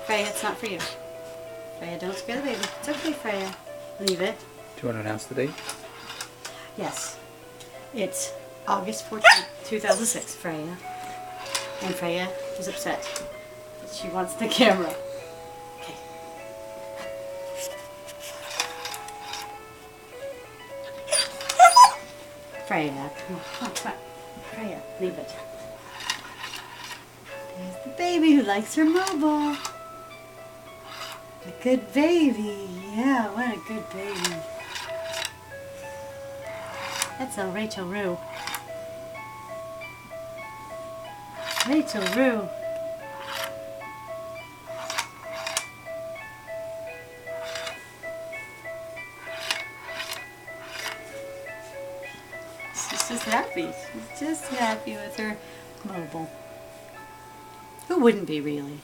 Freya, it's not for you. Freya, don't scare the baby. It's okay, Freya. Leave it. Do you want to announce the date? Yes. It's August 14th, 2006, Freya. And Freya is upset. She wants the camera. Okay. Freya, come on. Freya, leave it. There's the baby who likes her mobile. A good baby. Yeah, what a good baby. That's a Rachel Rue. Rachel Rue. She's just happy. She's just happy with her mobile. Who wouldn't be, really?